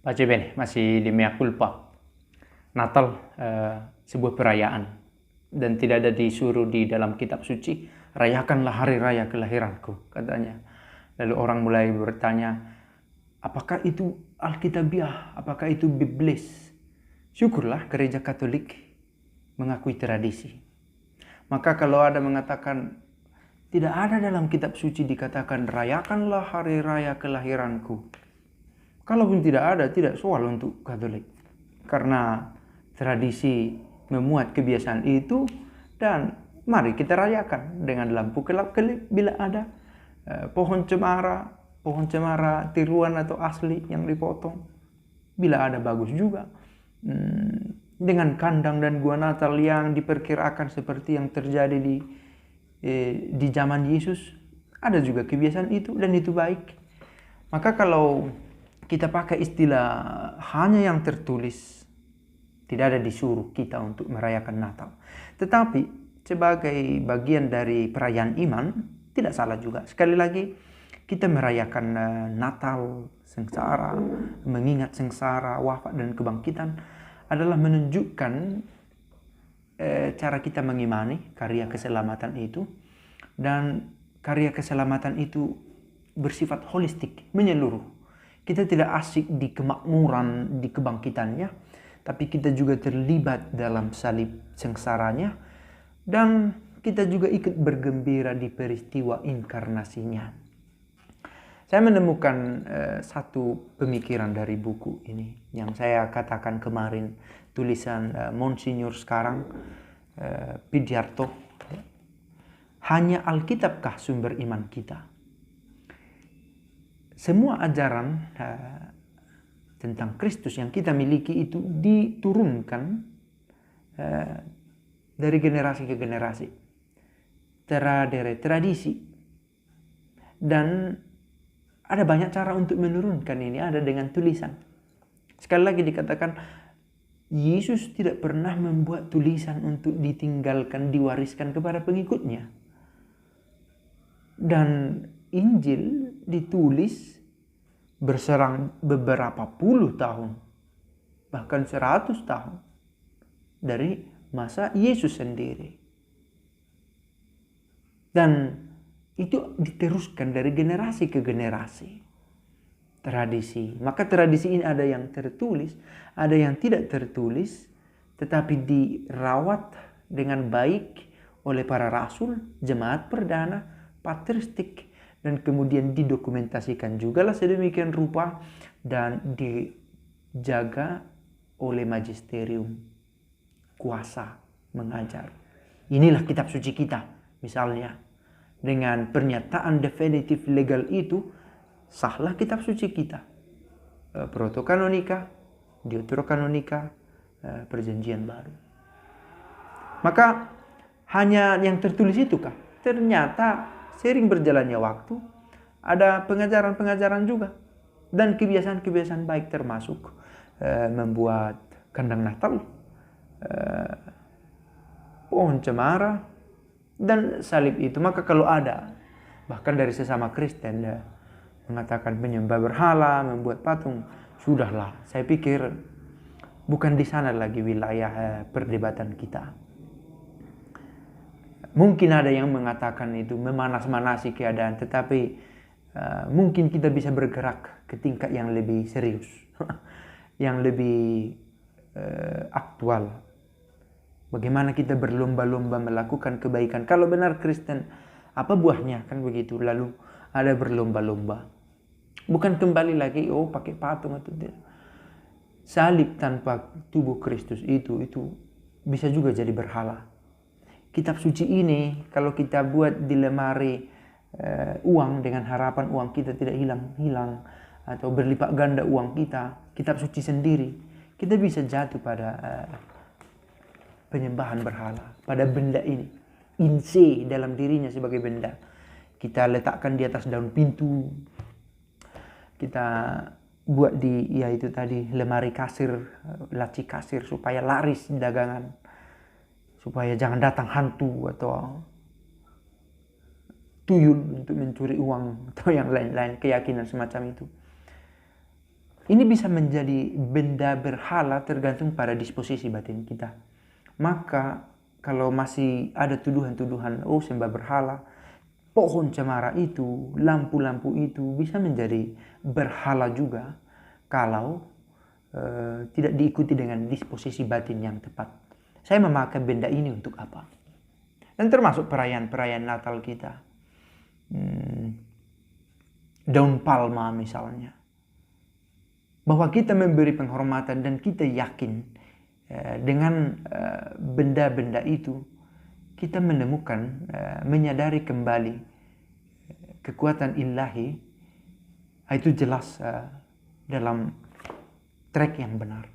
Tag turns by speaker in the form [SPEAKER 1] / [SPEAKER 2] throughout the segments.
[SPEAKER 1] Pace bene, masih di mea culpa. Natal sebuah perayaan dan tidak ada disuruh di dalam kitab suci, rayakanlah hari raya kelahiranku, katanya. Lalu orang mulai bertanya, apakah itu alkitabiah? Apakah itu biblis? Syukurlah gereja Katolik mengakui tradisi. Maka kalau ada mengatakan tidak ada dalam kitab suci dikatakan rayakanlah hari raya kelahiranku. Kalaupun tidak ada, tidak soal untuk Katolik. Karena tradisi memuat kebiasaan itu dan mari kita rayakan dengan lampu kelap-kelip bila ada pohon cemara tiruan atau asli yang dipotong. Bila ada bagus juga. Dengan kandang dan gua Natal yang diperkirakan seperti yang terjadi di zaman Yesus, ada juga kebiasaan itu dan itu baik. Maka kalau kita pakai istilah hanya yang tertulis, tidak ada disuruh kita untuk merayakan Natal. Tetapi sebagai bagian dari perayaan iman, tidak salah juga. Sekali lagi, kita merayakan Natal, sengsara, mengingat sengsara, wafat dan kebangkitan adalah menunjukkan cara kita mengimani karya keselamatan itu. Dan karya keselamatan itu bersifat holistik, menyeluruh. Kita tidak asik di kemakmuran, di kebangkitannya, tapi kita juga terlibat dalam salib sengsaranya, dan kita juga ikut bergembira di peristiwa inkarnasinya. Saya menemukan satu pemikiran dari buku ini, yang saya katakan kemarin, tulisan Monsinyur sekarang, Pidiarto. Hanya Alkitabkah sumber iman kita? Semua ajaran tentang Kristus yang kita miliki itu diturunkan dari generasi ke generasi, dari tradisi, dan ada banyak cara untuk menurunkan ini, ada dengan tulisan. Sekali lagi dikatakan, Yesus tidak pernah membuat tulisan untuk ditinggalkan, diwariskan kepada pengikutnya. Dan Injil ditulis berserang beberapa puluh tahun, bahkan 100 tahun dari masa Yesus sendiri. Dan itu diteruskan dari generasi ke generasi. Tradisi. Maka tradisi ini ada yang tertulis, ada yang tidak tertulis, tetapi dirawat dengan baik oleh para rasul, jemaat perdana, patristik, dan kemudian didokumentasikan juga lah sedemikian rupa dan dijaga oleh magisterium, kuasa mengajar. Inilah kitab suci kita, misalnya. Dengan pernyataan definitif legal itu, sahlah kitab suci kita. Protokanonika, Deuterokanonika, Perjanjian Baru. Maka hanya yang tertulis itu kah? Ternyata sering berjalannya waktu, ada pengajaran-pengajaran juga. Dan kebiasaan-kebiasaan baik termasuk membuat kandang Natal, pohon cemara, dan salib itu. Maka kalau ada, bahkan dari sesama Kristen, mengatakan menyembah berhala, membuat patung, sudahlah. Saya pikir bukan di sana lagi wilayah perdebatan kita. Mungkin ada yang mengatakan itu memanas-manasi keadaan, tetapi mungkin kita bisa bergerak ke tingkat yang lebih serius, yang lebih aktual. Bagaimana kita berlomba-lomba melakukan kebaikan. Kalau benar Kristen, apa buahnya? Kan begitu. Lalu ada berlomba-lomba. Bukan kembali lagi, pakai patung atau tidak. Salib tanpa tubuh Kristus itu bisa juga jadi berhala. Kitab suci ini kalau kita buat di lemari uang dengan harapan uang kita tidak hilang atau berlipat ganda uang kita, kitab suci sendiri, kita bisa jatuh pada penyembahan berhala, pada benda ini, inse dalam dirinya sebagai benda. Kita letakkan di atas daun pintu, kita buat di lemari kasir, laci kasir supaya laris dagangan, supaya jangan datang hantu atau tuyul untuk mencuri uang atau yang lain-lain, keyakinan semacam itu. Ini bisa menjadi benda berhala tergantung pada disposisi batin kita. Maka kalau masih ada tuduhan-tuduhan, oh sembah berhala, pohon cemara itu, lampu-lampu itu bisa menjadi berhala juga kalau tidak diikuti dengan disposisi batin yang tepat. Saya memakai benda ini untuk apa? Dan termasuk perayaan-perayaan Natal kita. Daun palma misalnya. Bahwa kita memberi penghormatan dan kita yakin dengan benda-benda itu kita menemukan, menyadari kembali kekuatan ilahi, itu jelas dalam track yang benar.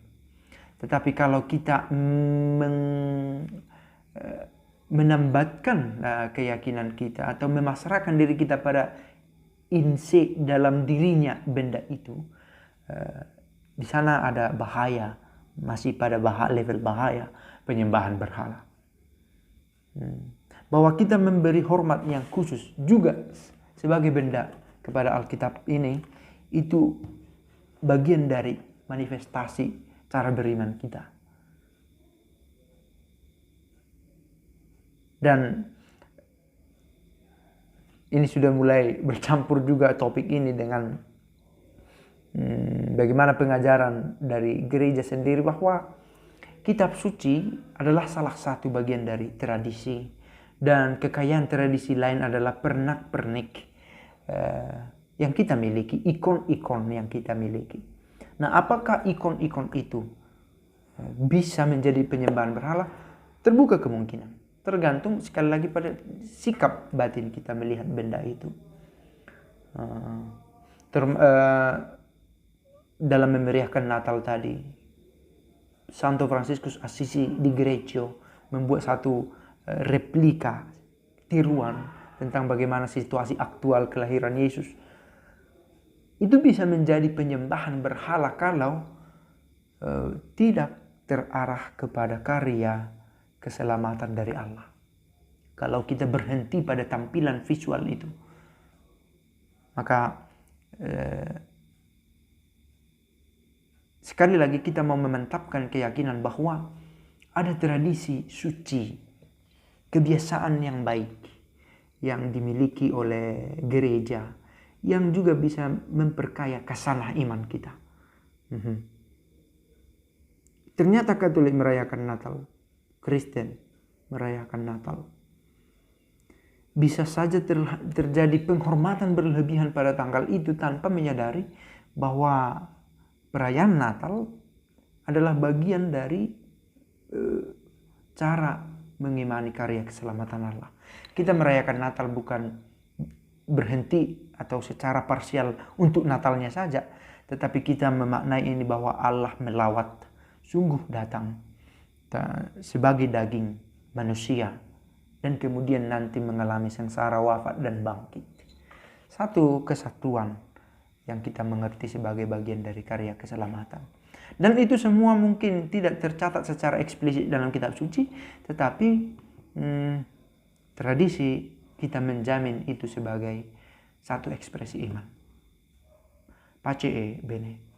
[SPEAKER 1] Tetapi kalau kita menambatkan keyakinan kita atau memasrahkan diri kita pada insi dalam dirinya benda itu, di sana ada bahaya, masih pada level bahaya penyembahan berhala. Bahwa kita memberi hormat yang khusus juga sebagai benda kepada Alkitab ini, itu bagian dari manifestasi cara beriman kita. Dan ini sudah mulai bercampur juga topik ini dengan bagaimana pengajaran dari gereja sendiri, bahwa kitab suci adalah salah satu bagian dari tradisi, dan kekayaan tradisi lain adalah pernak-pernik yang kita miliki, ikon-ikon yang kita miliki. Nah, apakah ikon-ikon itu bisa menjadi penyembahan berhala? Terbuka kemungkinan. Tergantung sekali lagi pada sikap batin kita melihat benda itu. Dalam memeriahkan Natal tadi, Santo Fransiskus Assisi di Greccio membuat satu replika tiruan tentang bagaimana situasi aktual kelahiran Yesus. Itu bisa menjadi penyembahan berhala kalau tidak terarah kepada karya keselamatan dari Allah. Kalau kita berhenti pada tampilan visual itu, maka sekali lagi kita mau memantapkan keyakinan bahwa ada tradisi suci, kebiasaan yang baik yang dimiliki oleh gereja, yang juga bisa memperkaya kasanah iman kita. Ternyata Katolik merayakan Natal, Kristen merayakan Natal. Bisa saja terjadi penghormatan berlebihan pada tanggal itu tanpa menyadari bahwa perayaan Natal adalah bagian dari cara mengimani karya keselamatan Allah. Kita merayakan Natal bukan berhenti atau secara parsial untuk Natalnya saja, tetapi kita memaknai ini bahwa Allah melawat, sungguh datang sebagai daging manusia, dan kemudian nanti mengalami sengsara, wafat, dan bangkit. Satu kesatuan yang kita mengerti sebagai bagian dari karya keselamatan. Dan itu semua mungkin tidak tercatat secara eksplisit dalam kitab suci, tetapi tradisi kita menjamin itu sebagai satu ekspresi iman. Pace bene.